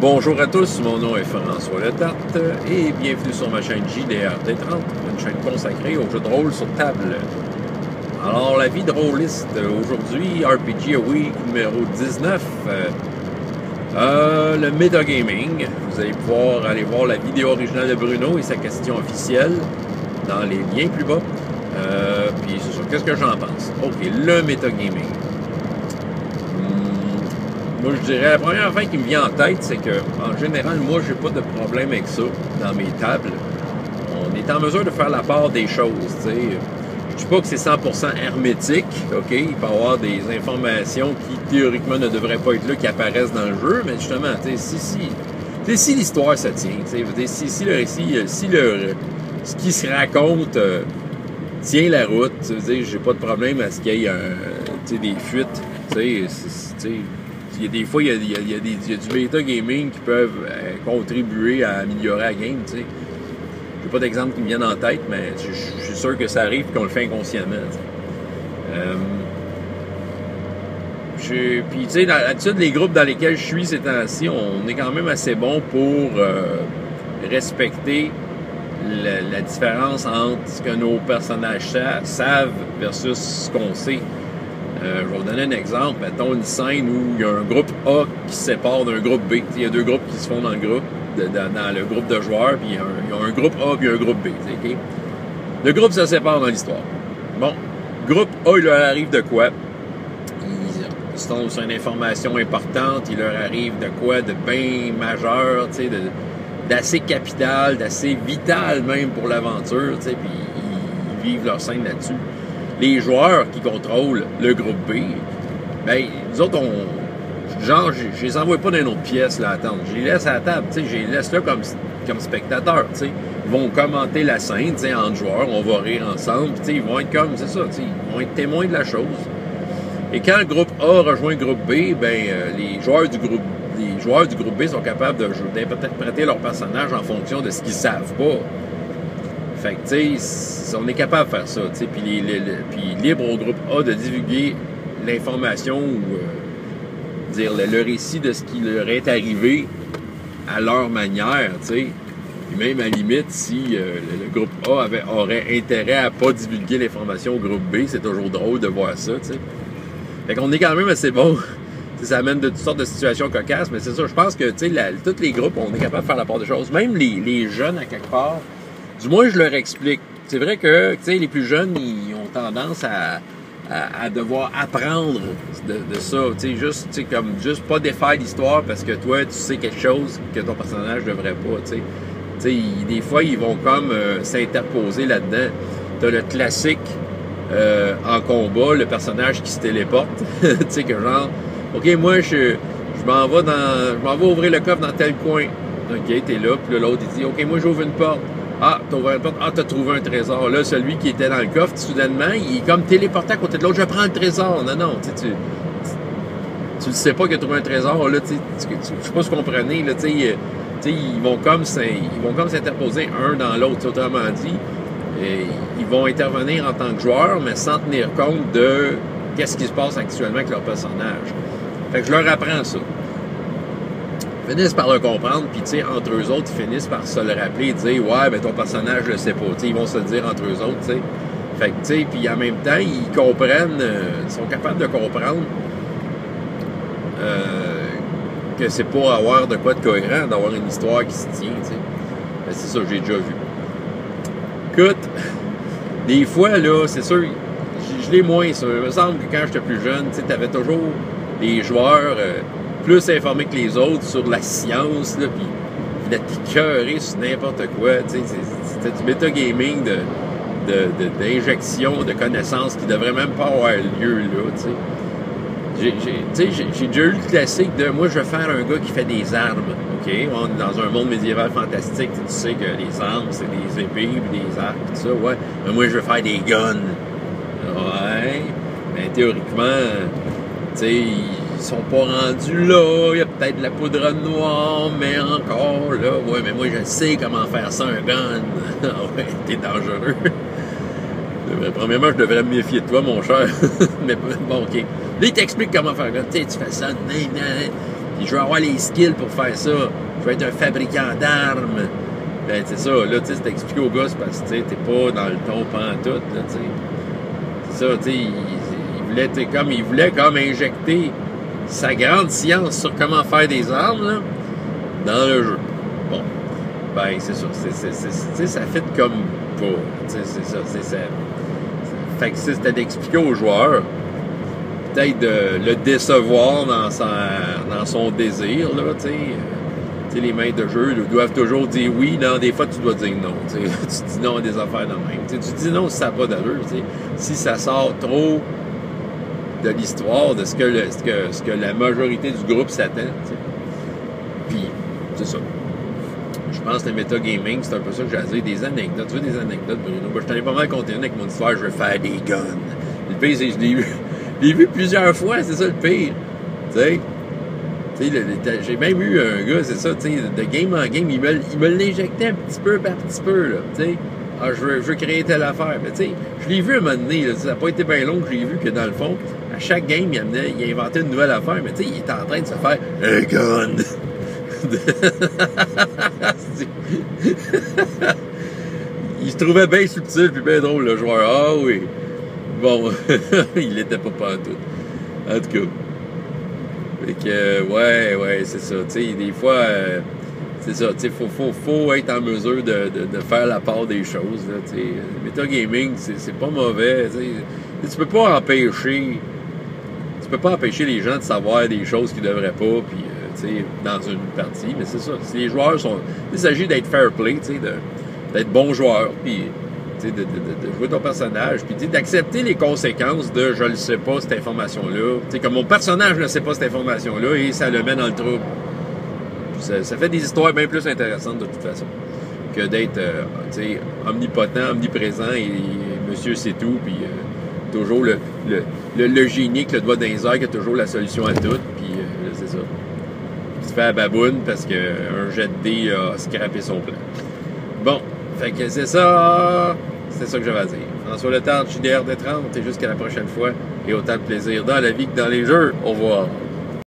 Bonjour à tous, mon nom est François Letarte et bienvenue sur ma chaîne JDRT30, une chaîne consacrée aux jeux de rôle sur table. Alors, la vie de rôliste aujourd'hui, RPG Week numéro 19, le metagaming. Vous allez pouvoir aller voir la vidéo originale de Bruno et sa question officielle dans les liens plus bas. Puis c'est sûr, qu'est-ce que j'en pense? Ok, le metagaming. Moi, je dirais, la première affaire qui me vient en tête, c'est que, en général, moi, j'ai pas de problème avec ça dans mes tables. On est en mesure de faire la part des choses, tu sais. Je dis pas que c'est 100% hermétique, OK? Il peut y avoir des informations qui, théoriquement, ne devraient pas être là, qui apparaissent dans le jeu, mais justement, tu sais, si l'histoire se tient, tu sais, si le récit, ce qui se raconte tient la route, tu sais, j'ai pas de problème à ce qu'il y ait des fuites, tu sais, il y a des fois, il y a du metagaming qui peuvent contribuer à améliorer la game, tu sais. J'ai pas d'exemple qui me viennent en tête, mais je suis sûr que ça arrive et qu'on le fait inconsciemment, puis, tu sais, d'habitude, les groupes dans lesquels je suis ces temps-ci, on est quand même assez bon pour respecter la différence entre ce que nos personnages savent versus ce qu'on sait. Je vais vous donner un exemple. Mettons une scène où il y a un groupe A qui se sépare d'un groupe B. Il y a deux groupes qui se font dans le groupe, dans le groupe de joueurs, puis il y a un groupe A puis un groupe B. Okay? Le groupe se sépare dans l'histoire. Bon, groupe A, il leur arrive de quoi? Ils tombent sur une information importante, il leur arrive de quoi de bien majeur, d'assez capital, d'assez vital même pour l'aventure, puis ils vivent leur scène là-dessus. Les joueurs qui contrôlent le groupe B, ben, nous autres, je les envoie pas dans une autre pièce, là, à attendre. Je les laisse à la table, je les laisse là comme spectateurs, Ils vont commenter la scène, entre joueurs, on va rire ensemble, ils vont être comme, c'est ça, ils vont être témoins de la chose. Et quand le groupe A rejoint le groupe B, ben, les joueurs du groupe B sont capables d'interpréter leur personnage en fonction de ce qu'ils savent pas. Fait que, tu sais, on est capable de faire ça, tu sais, puis libre au groupe A de divulguer l'information ou dire le récit de ce qui leur est arrivé à leur manière, tu sais. Puis même, à la limite, si le groupe A aurait intérêt à pas divulguer l'information au groupe B, c'est toujours drôle de voir ça, tu sais. Fait qu'on est quand même assez bon. Ça amène de toutes sortes de situations cocasses, mais c'est ça, je pense que, tu sais, tous les groupes, on est capable de faire la part des choses. Même les jeunes, à quelque part, du moins, je leur explique. C'est vrai que, tu sais, les plus jeunes, ils ont tendance à devoir apprendre de ça. Tu sais, juste pas défaire l'histoire parce que toi, tu sais quelque chose que ton personnage devrait pas, tu sais. Tu sais, des fois, ils vont comme s'interposer là-dedans. T'as le classique en combat, le personnage qui se téléporte. Tu sais, que genre, OK, moi, je m'en vais ouvrir le coffre dans tel coin. OK, t'es là, puis l'autre, il dit, OK, moi, j'ouvre une porte. Ah, t'as ouvert une porte. Ah, t'as trouvé un trésor. Là, celui qui était dans le coffre, soudainement, il est comme téléporté à côté de l'autre. Je prends le trésor. Non, tu le sais pas qu'il a trouvé un trésor. Là, je sais pas si vous comprenez. Là, ils vont comme s'interposer un dans l'autre. Autrement dit, ils vont intervenir en tant que joueurs, mais sans tenir compte de qu'est-ce qui se passe actuellement avec leur personnage. Fait que je leur apprends ça. Ils finissent par le comprendre, puis entre eux autres, ils finissent par se le rappeler et dire « Ouais, ben ton personnage, je le sais pas. » Ils vont se le dire entre eux autres, tu sais. Fait que, puis en même temps, ils comprennent, ils sont capables de comprendre que c'est pas avoir de quoi de cohérent, d'avoir une histoire qui se tient, tu sais. Ben, c'est ça, j'ai déjà vu. Écoute, des fois, là, c'est sûr, je l'ai moins, ça. Il me semble que quand j'étais plus jeune, tu sais, t'avais toujours des joueurs plus informés que les autres sur la science, là, puis ils venaient t'écœurer sur n'importe quoi, tu sais. C'était du metagaming d'injection de connaissances qui devrait même pas avoir lieu, là, tu sais. J'ai déjà eu le classique de « Moi, je vais faire un gars qui fait des armes. » OK? On est dans un monde médiéval fantastique. Tu sais que les armes, c'est des épées, puis des arcs, tout ça. Ouais. Mais moi, je vais faire des guns. Ouais. Mais théoriquement, tu sais, ils sont pas rendus là. Il y a peut-être de la poudre noire, mais encore là. Ouais, mais moi, je sais comment faire ça, un gun. Ouais, t'es dangereux. Premièrement, je devrais me méfier de toi, mon cher. Mais bon, OK. Là, il t'explique comment faire. Tu sais, tu fais ça. Puis je veux avoir les skills pour faire ça. Je veux être un fabricant d'armes. Ben, c'est ça, là, tu sais, c'est expliqué aux gars, c'est parce que, tu sais, t'es pas dans le ton pantoute, là, tu sais. C'est ça, tu sais, il voulait comme injecter sa grande science sur comment faire des armes, là, dans le jeu. Bon, ben, c'est ça, ça fait comme pas, tu sais, c'est ça, fait que c'était d'expliquer aux joueurs, peut-être de le décevoir dans son désir, là, tu sais. Les maîtres de jeu doivent toujours dire oui. Non, des fois, tu dois dire non. Tu dis non à des affaires de même. Tu dis non si ça n'a pas d'allure. Si ça sort trop de l'histoire, de ce que la majorité du groupe s'attend. Puis, c'est ça. Je pense que le metagaming, c'est un peu ça que j'ai à dire. Des anecdotes. Tu veux des anecdotes, Bruno? Ben, je t'en ai pas mal conté une avec mon histoire. Je veux faire des guns. Le pire, c'est que je l'ai vu plusieurs fois. C'est ça le pire. Tu sais? J'ai même eu un gars, c'est ça, tu sais, de game en game, il me l'injectait un petit peu par petit peu, là, tu sais. Ah, je veux créer telle affaire. Mais tu sais, je l'ai vu un moment donné, là, ça n'a pas été bien long que je l'ai vu que dans le fond, à chaque game, il inventait une nouvelle affaire, mais tu sais, il était en train de se faire un gun. Il se trouvait bien subtil puis bien drôle, le joueur. Ah oui. Bon, il était pas pantoute. En tout cas. Fait que, ouais, c'est ça. Tu sais, des fois, c'est ça. Tu sais, faut être en mesure de faire la part des choses. Là, tu sais. Le metagaming, c'est pas mauvais. Tu peux pas empêcher les gens de savoir des choses qu'ils devraient pas, puis, tu sais, dans une partie. Mais c'est ça. Si les joueurs sont... Il s'agit d'être fair play, tu sais, d'être bon joueur, puis... De jouer ton personnage, puis d'accepter les conséquences de « je ne sais pas cette information-là ». Comme mon personnage ne sait pas cette information-là et ça le met dans le trouble. Ça fait des histoires bien plus intéressantes de toute façon que d'être omnipotent, omniprésent et monsieur c'est tout, puis toujours le génie avec le doigt dans les airs qui a toujours la solution à tout, puis c'est ça. Puis tu fais la baboune parce qu'un jet de dés a scrappé son plan. Bon, fait que c'est ça que j'avais à dire. François Letarte, JDR de 30, et jusqu'à la prochaine fois, et autant de plaisir dans la vie que dans les jeux. Au revoir.